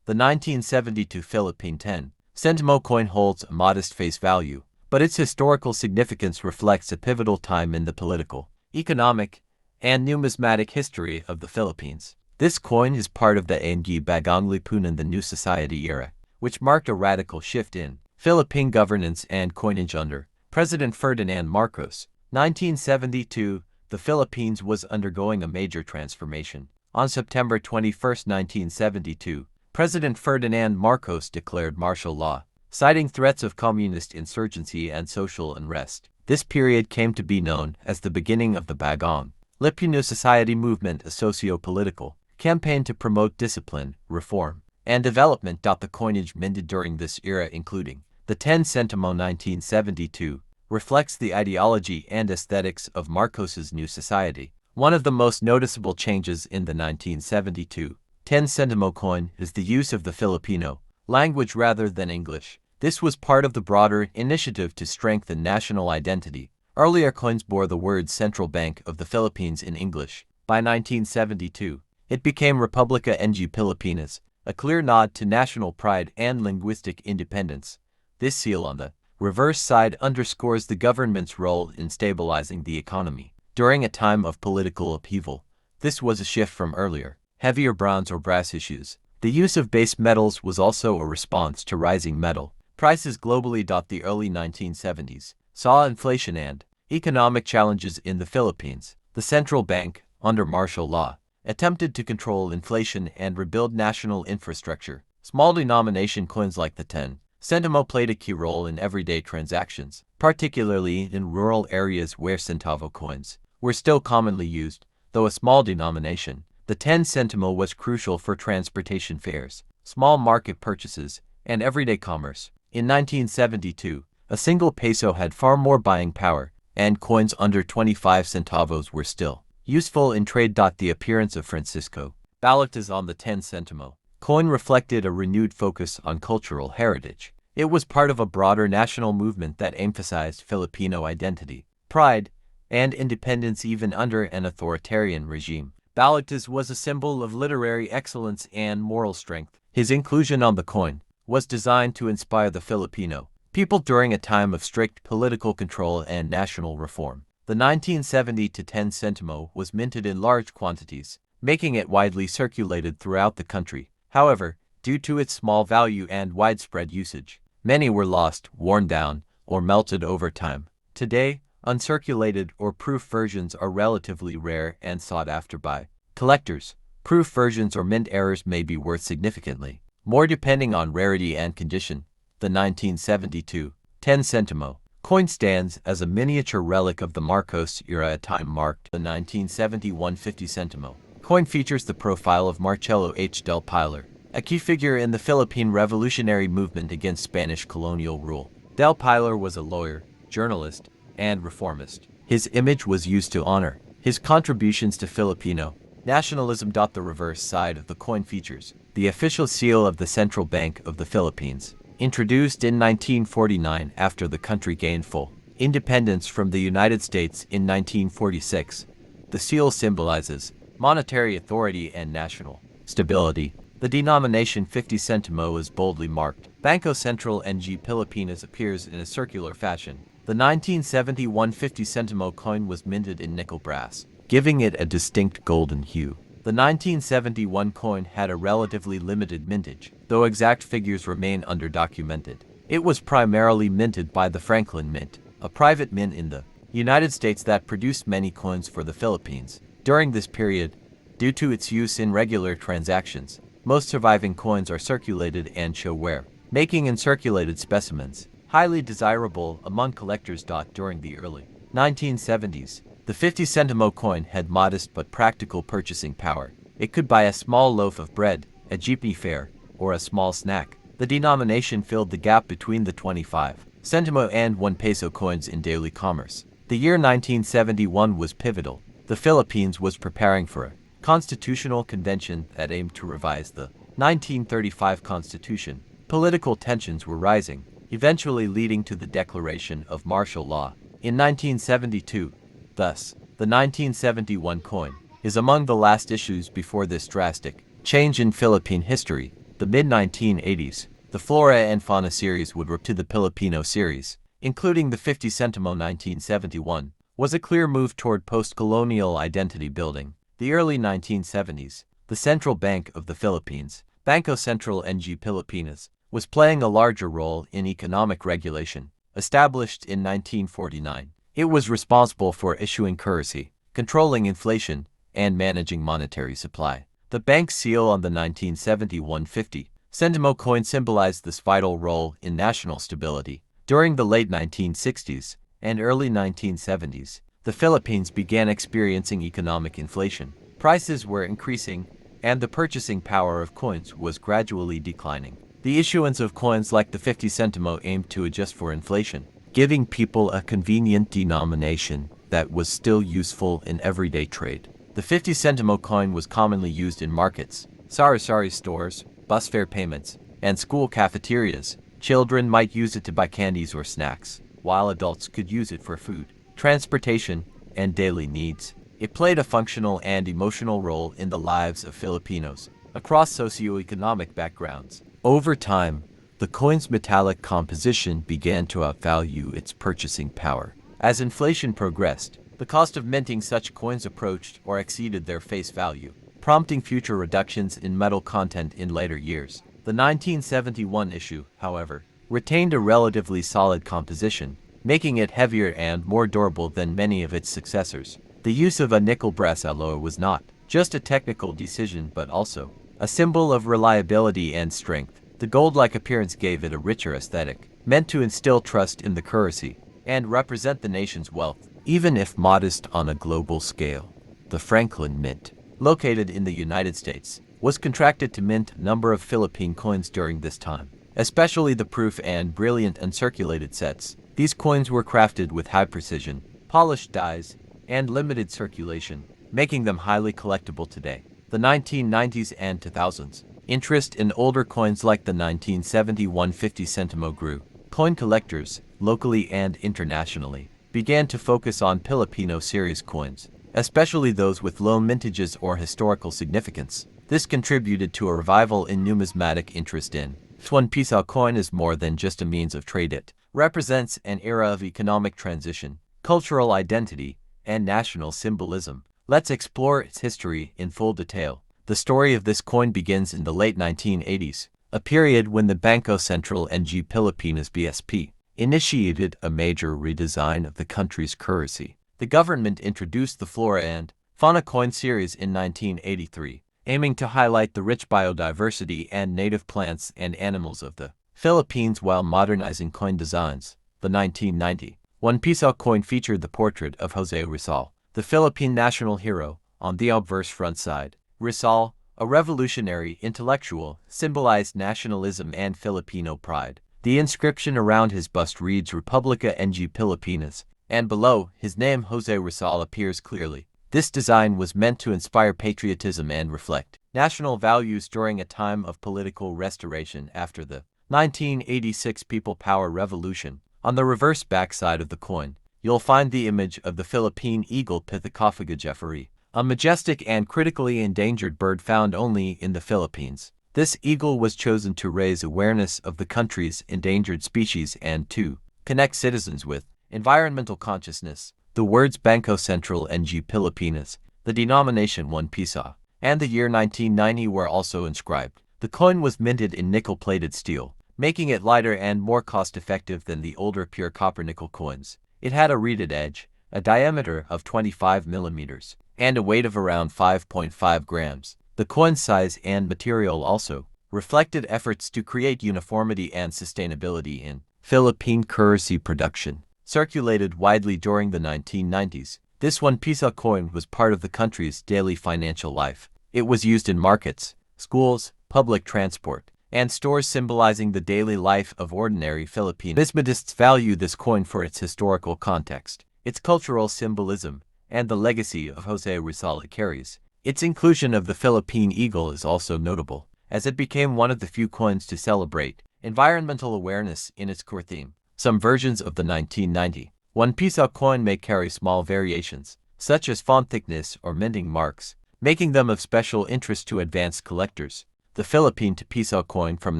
The 1972 Philippine 10 Sentimo coin holds a modest face value, but its historical significance reflects a pivotal time in the political, economic, and numismatic history of the Philippines. This coin is part of the Ng Bagong Lipunan, the New Society era, which marked a radical shift in Philippine governance and coinage under President Ferdinand Marcos. 1972, the Philippines was undergoing a major transformation. On September 21, 1972, President Ferdinand Marcos declared martial law, citing threats of communist insurgency and social unrest. This period came to be known as the beginning of the Bagong Lipunan Society movement, a socio-political campaign to promote discipline, reform, and development. The coinage minted during this era, including the 10 Sentimo 1972, reflects the ideology and aesthetics of Marcos's New Society. One of the most noticeable changes in the 1972 10 Sentimo coin is the use of the Filipino language rather than English. This was part of the broader initiative to strengthen national identity. Earlier coins bore the words Central Bank of the Philippines in English. By 1972, it became Republica ng Pilipinas, a clear nod to national pride and linguistic independence. This seal on the reverse side underscores the government's role in stabilizing the economy. During a time of political upheaval, this was a shift from earlier, heavier bronze or brass issues. The use of base metals was also a response to rising metal prices globally. The early 1970s saw inflation and economic challenges in the Philippines. The central bank, under martial law, attempted to control inflation and rebuild national infrastructure. Small denomination coins like the 10 Sentimo played a key role in everyday transactions, particularly in rural areas where centavo coins were still commonly used. Though a small denomination, the 10 Sentimo was crucial for transportation fares, small market purchases, and everyday commerce. In 1972, a single peso had far more buying power, and coins under 25 centavos were still useful in trade. The appearance of Francisco Balagtas on the 10 Sentimo coin reflected a renewed focus on cultural heritage. It was part of a broader national movement that emphasized Filipino identity, pride, and independence even under an authoritarian regime. Balagtas was a symbol of literary excellence and moral strength. His inclusion on the coin was designed to inspire the Filipino people during a time of strict political control and national reform. The 1970 to 10 Sentimo was minted in large quantities, making it widely circulated throughout the country. However, due to its small value and widespread usage, many were lost, worn down, or melted over time. Today, uncirculated or proof versions are relatively rare and sought after by collectors. Proof versions or mint errors may be worth significantly more depending on rarity and condition. The 1972 10 Sentimo coin stands as a miniature relic of the Marcos era, a time marked. The 1971 50 Sentimo coin features the profile of Marcelo H. del Pilar, a key figure in the Philippine revolutionary movement against Spanish colonial rule. Del Pilar was a lawyer, journalist, and reformist. His image was used to honor his contributions to Filipino nationalism. The reverse side of the coin features the official seal of the Central Bank of the Philippines, introduced in 1949 after the country gained full independence from the United States in 1946. The seal symbolizes monetary authority and national stability. The denomination 50 Sentimo is boldly marked. Bangko Sentral ng Pilipinas appears in a circular fashion. The 1971 50 Sentimo coin was minted in nickel brass, giving it a distinct golden hue. The 1971 coin had a relatively limited mintage, though exact figures remain underdocumented. It was primarily minted by the Franklin Mint, a private mint in the United States that produced many coins for the Philippines. During this period, due to its use in regular transactions, most surviving coins are circulated and show wear, making uncirculated specimens highly desirable among collectors. During the early 1970s, the 50 Sentimo coin had modest but practical purchasing power. It could buy a small loaf of bread, a jeepney fare, or a small snack. The denomination filled the gap between the 25 Sentimo and 1 peso coins in daily commerce. The year 1971 was pivotal. The Philippines was preparing for a constitutional convention that aimed to revise the 1935 Constitution. Political tensions were rising, eventually leading to the declaration of martial law in 1972. Thus, the 1971 coin is among the last issues before this drastic change in Philippine history. the mid-1980s, the Flora and Fauna series would return to the Filipino series, including the 50 Sentimo 1971, was a clear move toward post-colonial identity building. The early 1970s, the Central Bank of the Philippines, Bangko Sentral ng Pilipinas, was playing a larger role in economic regulation. Established in 1949, it was responsible for issuing currency, controlling inflation, and managing monetary supply. The bank's seal on the 1971 50 Sentimo coin symbolized this vital role in national stability. During the late 1960s and early 1970s, the Philippines began experiencing economic inflation. Prices were increasing, and the purchasing power of coins was gradually declining. The issuance of coins like the 50 Sentimo aimed to adjust for inflation, giving people a convenient denomination that was still useful in everyday trade. The 50 Sentimo coin was commonly used in markets, sari-sari stores, bus fare payments, and school cafeterias. Children might use it to buy candies or snacks, while adults could use it for food, transportation, and daily needs. It played a functional and emotional role in the lives of Filipinos across socioeconomic backgrounds. Over time, the coin's metallic composition began to outvalue its purchasing power. As inflation progressed, the cost of minting such coins approached or exceeded their face value, prompting future reductions in metal content in later years. The 1971 issue, however, retained a relatively solid composition, making it heavier and more durable than many of its successors. The use of a nickel brass alloy was not just a technical decision but also a symbol of reliability and strength. The gold-like appearance gave it a richer aesthetic, meant to instill trust in the currency and represent the nation's wealth, even if modest on a global scale. The Franklin Mint, located in the United States, was contracted to mint a number of Philippine coins during this time, especially the proof and brilliant uncirculated sets. These coins were crafted with high precision, polished dies, and limited circulation, making them highly collectible today. The 1990s and 2000s, interest in older coins like the 1971 50 Sentimo grew. Coin collectors, locally and internationally, began to focus on Filipino series coins, especially those with low mintages or historical significance. This contributed to a revival in numismatic interest in 1 Piso coin is more than just a means of trade. It represents an era of economic transition, cultural identity, and national symbolism. Let's explore its history in full detail. The story of this coin begins in the late 1980s, a period when the Bangko Sentral ng Pilipinas (BSP) initiated a major redesign of the country's currency. The government introduced the Flora and Fauna coin series in 1983, aiming to highlight the rich biodiversity and native plants and animals of the Philippines while modernizing coin designs. The 1990 1 Piso coin featured the portrait of Jose Rizal, the Philippine national hero, on the obverse front side. Rizal, a revolutionary intellectual, symbolized nationalism and Filipino pride. The inscription around his bust reads Republica ng Pilipinas, and below, his name Jose Rizal appears clearly. This design was meant to inspire patriotism and reflect national values during a time of political restoration after the 1986 People Power Revolution. On the reverse backside of the coin, you'll find the image of the Philippine eagle Pithecofaga jefferi, a majestic and critically endangered bird found only in the Philippines. This eagle was chosen to raise awareness of the country's endangered species and to connect citizens with environmental consciousness. The words Bangko Sentral ng Pilipinas, the denomination 1 Piso, and the year 1990 were also inscribed. The coin was minted in nickel-plated steel, making it lighter and more cost-effective than the older pure copper-nickel coins. It had a reeded edge, a diameter of 25 millimeters, and a weight of around 5.5 grams. The coin's size and material also reflected efforts to create uniformity and sustainability in Philippine currency production. Circulated widely during the 1990s, this 1 Piso coin was part of the country's daily financial life. It was used in markets, schools, public transport, and stores, symbolizing the daily life of ordinary Filipino. Numismatists value this coin for its historical context, its cultural symbolism, and the legacy of Jose Rizal it carries. Its inclusion of the Philippine eagle is also notable, as it became one of the few coins to celebrate environmental awareness in its core theme. Some versions of the 1990 1 Piso coin may carry small variations, such as font thickness or minting marks, making them of special interest to advanced collectors. the Philippine to Piso coin from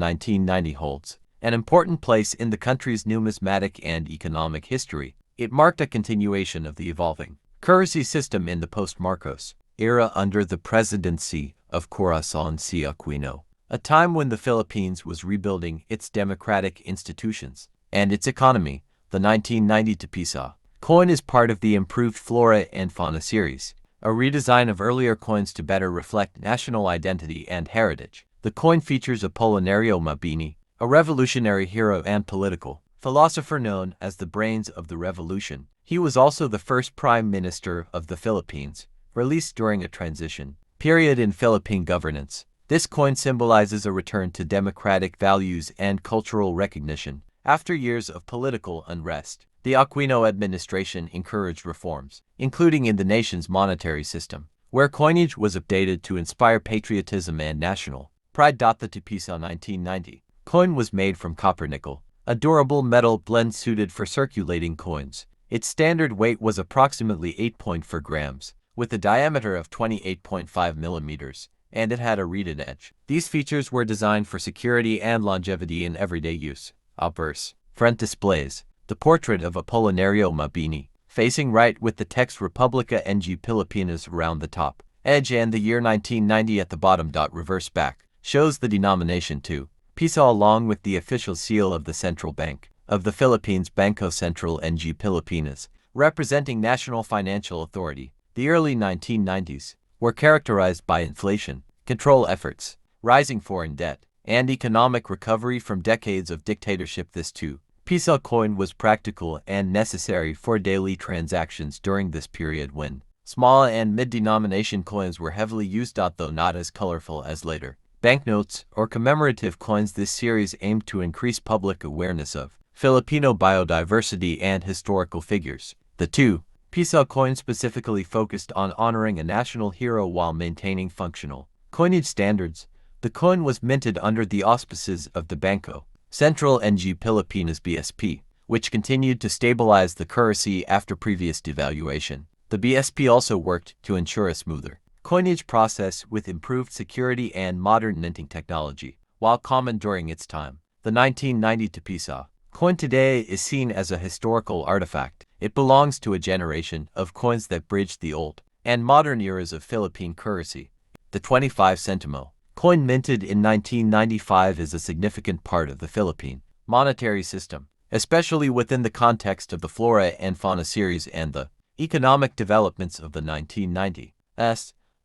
1990 holds an important place in the country's numismatic and economic history. It marked a continuation of the evolving currency system in the post-Marcos era under the presidency of Corazon C. Aquino, a time when the Philippines was rebuilding its democratic institutions and its economy. The 1990 to Piso coin is part of the improved Flora and Fauna series, a redesign of earlier coins to better reflect national identity and heritage. The coin features Apolinario Mabini, a revolutionary hero and political philosopher known as the brains of the revolution. He was also the first prime minister of the Philippines, released during a transition period in Philippine governance. This coin symbolizes a return to democratic values and cultural recognition. After years of political unrest, the Aquino administration encouraged reforms, including in the nation's monetary system, where coinage was updated to inspire patriotism and national pride. The Piso 1990 coin was made from copper nickel, a durable metal blend suited for circulating coins. Its standard weight was approximately 8.4 grams, with a diameter of 28.5 millimeters, and it had a reeded edge. These features were designed for security and longevity in everyday use. Ultrs front displays the portrait of Apolinario Mabini, facing right with the text Republica ng Pilipinas around the top edge and the year 1990 at the bottom. Reverse back shows the denomination to Piso along with the official seal of the Central Bank of the Philippines, Bangko Sentral ng Pilipinas, representing national financial authority. The early 1990s were characterized by inflation control efforts, rising foreign debt, and economic recovery from decades of dictatorship. This too Piso coin was practical and necessary for daily transactions during this period when small and mid-denomination coins were heavily used. Though not as colorful as later banknotes or commemorative coins, this series aimed to increase public awareness of Filipino biodiversity and historical figures. The two Piso coin specifically focused on honoring a national hero while maintaining functional coinage standards. The coin was minted under the auspices of the Bangko Sentral ng Pilipinas (BSP), which continued to stabilize the currency after previous devaluation. The BSP also worked to ensure a smoother coinage process with improved security and modern minting technology. While common during its time, the 1990 to Piso coin today is seen as a historical artifact. It belongs to a generation of coins that bridged the old and modern eras of Philippine currency. The 25 Sentimo coin minted in 1995 is a significant part of the Philippine monetary system, especially within the context of the Flora and Fauna series and the economic developments of the 1990s.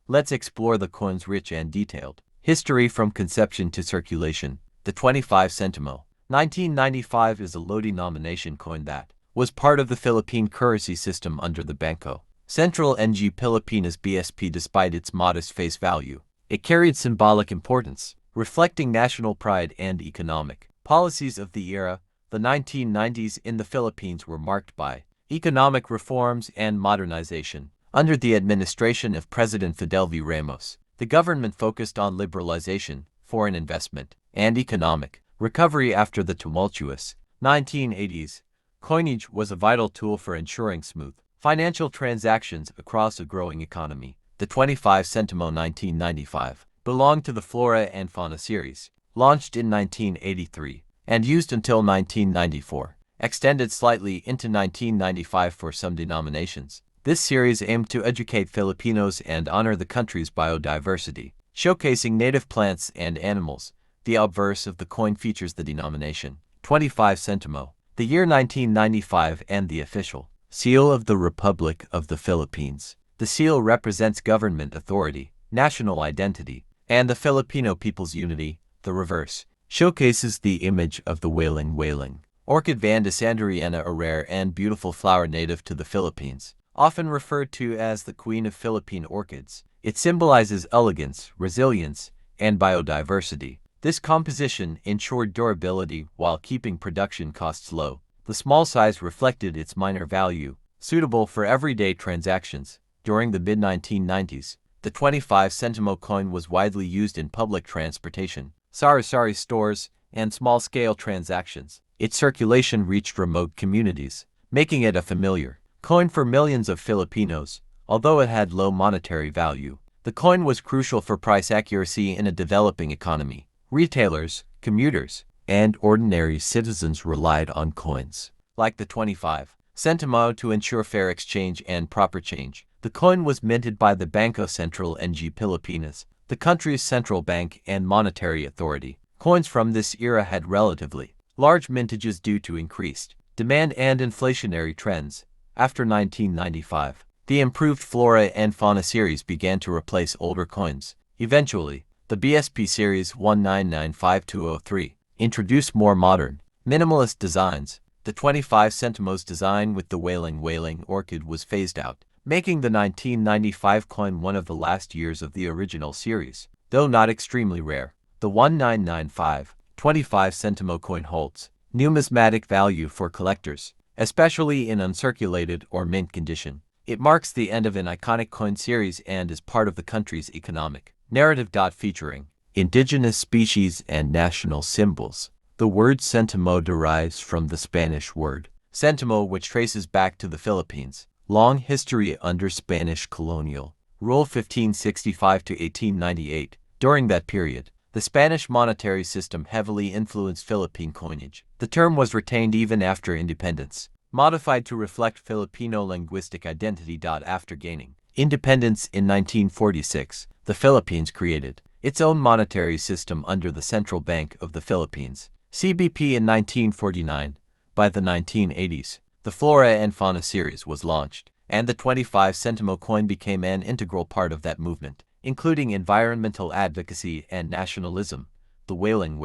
Let's explore the coin's rich and detailed history from conception to circulation. The 25 Sentimo 1995 is a low denomination coin that was part of the Philippine currency system under the Bangko Sentral ng Pilipinas (BSP). Despite its modest face value, it carried symbolic importance, reflecting national pride and economic policies of the era. The 1990s in the Philippines were marked by economic reforms and modernization. Under the administration of President Fidel V. Ramos, the government focused on liberalization, foreign investment, and economic recovery. After the tumultuous 1980s, coinage was a vital tool for ensuring smooth financial transactions across a growing economy. The 25 Sentimo 1995 belonged to the Flora and Fauna series, launched in 1983 and used until 1994, extended slightly into 1995 for some denominations. This series aimed to educate Filipinos and honor the country's biodiversity, showcasing native plants and animals. The obverse of the coin features the denomination 25 Sentimo, the year 1995, and the official seal of the Republic of the Philippines. The seal represents government authority, national identity, and the Filipino people's unity. The reverse showcases the image of the wailing orchid Vanda Sanderiana, a rare and beautiful flower native to the Philippines, often referred to as the Queen of Philippine Orchids. It symbolizes elegance, resilience, and biodiversity. This composition ensured durability while keeping production costs low. The small size reflected its minor value, suitable for everyday transactions. During the mid-1990s, the 25 Sentimo coin was widely used in public transportation, sari-sari stores, and small-scale transactions. Its circulation reached remote communities, making it a familiar coin for millions of Filipinos. Although it had low monetary value, The coin was crucial for price accuracy in a developing economy. Retailers, commuters, and ordinary citizens relied on coins, like the 25 Sentimo, to ensure fair exchange and proper change. The coin was minted by the Banco Central ng Pilipinas, the country's central bank and monetary authority. Coins from this era had relatively large mintages due to increased demand and inflationary trends. After 1995, the improved flora and fauna series began to replace older coins. Eventually, the BSP series 1995203 introduced more modern, minimalist designs. The 25 Sentimo's design with the wailing orchid was phased out, making the 1995 coin one of the last years of the original series. Though not extremely rare, the 1995 25 Sentimo coin holds numismatic value for collectors, especially in uncirculated or mint condition. It marks the end of an iconic coin series and is part of the country's economic narrative. Featuring indigenous species and national symbols. The word Sentimo derives from the Spanish word Sentimo, which traces back to the Philippines' long history under Spanish colonial rule 1565 to 1898. During that period, the Spanish monetary system heavily influenced Philippine coinage. The term was retained even after independence, modified to reflect Filipino linguistic identity. After gaining independence in 1946, the Philippines created its own monetary system under the Central Bank of the Philippines, CBP. In 1949, by the 1980s, the Flora and Fauna series was launched, and the 25 Sentimo coin became an integral part of that movement, including environmental advocacy and nationalism. The wailing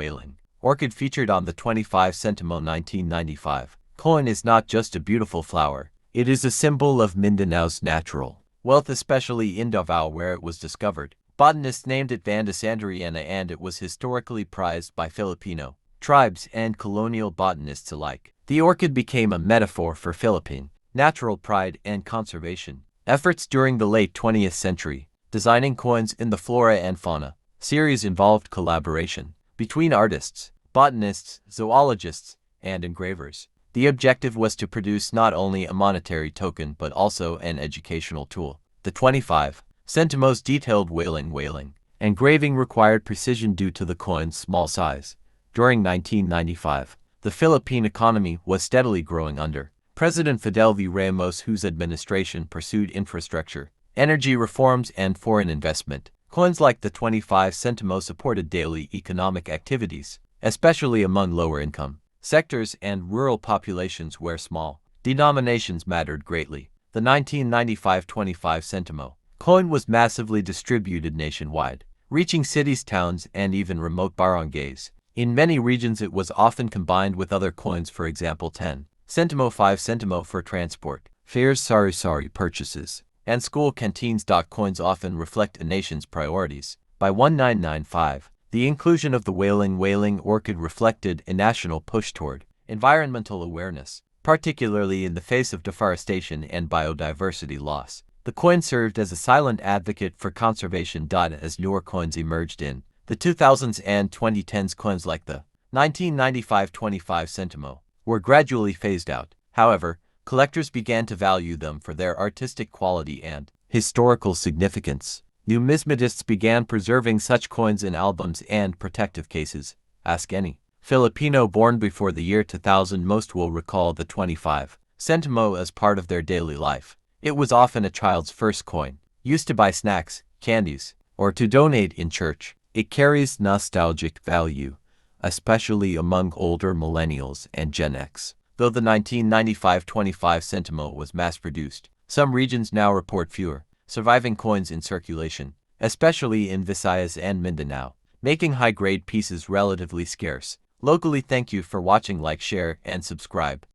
orchid featured on the 25 Sentimo 1995 coin is not just a beautiful flower, it is a symbol of Mindanao's natural wealth, especially in Davao where it was discovered. Botanists named it Vanda sanderiana, and it was historically prized by Filipino tribes and colonial botanists alike. The orchid became a metaphor for Philippine natural pride and conservation efforts during the late 20th century. Designing coins in the Flora and Fauna series involved collaboration between artists, botanists, zoologists, and engravers. The objective was to produce not only a monetary token but also an educational tool. The 25 Sentimo's detailed wailing engraving required precision due to the coin's small size. During 1995, the Philippine economy was steadily growing under President Fidel V. Ramos, whose administration pursued infrastructure, energy reforms, and foreign investment. Coins like the 25 Sentimo supported daily economic activities, especially among lower-income sectors and rural populations where small denominations mattered greatly. The 1995 25 Sentimo coin was massively distributed nationwide, reaching cities, towns, and even remote barangays. In many regions it was often combined with other coins, for example 10 Sentimo, 5 Sentimo for transport, fares, sari-sari purchases, and school canteens. Coins often reflect a nation's priorities. By 1995, the inclusion of the wailing orchid reflected a national push toward environmental awareness, particularly in the face of deforestation and biodiversity loss. The coin served as a silent advocate for conservation. As newer coins emerged in the 2000s and 2010s, coins like the 1995 25 Sentimo were gradually phased out. However, collectors began to value them for their artistic quality and historical significance. Numismatists began preserving such coins in albums and protective cases. Ask any Filipino born before the year 2000, most will recall the 25 Sentimo as part of their daily life. It was often a child's first coin, used to buy snacks, candies, or to donate in church. It carries nostalgic value, especially among older millennials and Gen X. Though the 1995 25 Sentimo was mass-produced, some regions now report fewer surviving coins in circulation, especially in Visayas and Mindanao, making high-grade pieces relatively scarce. Locally, thank you for watching. Like, share, and subscribe.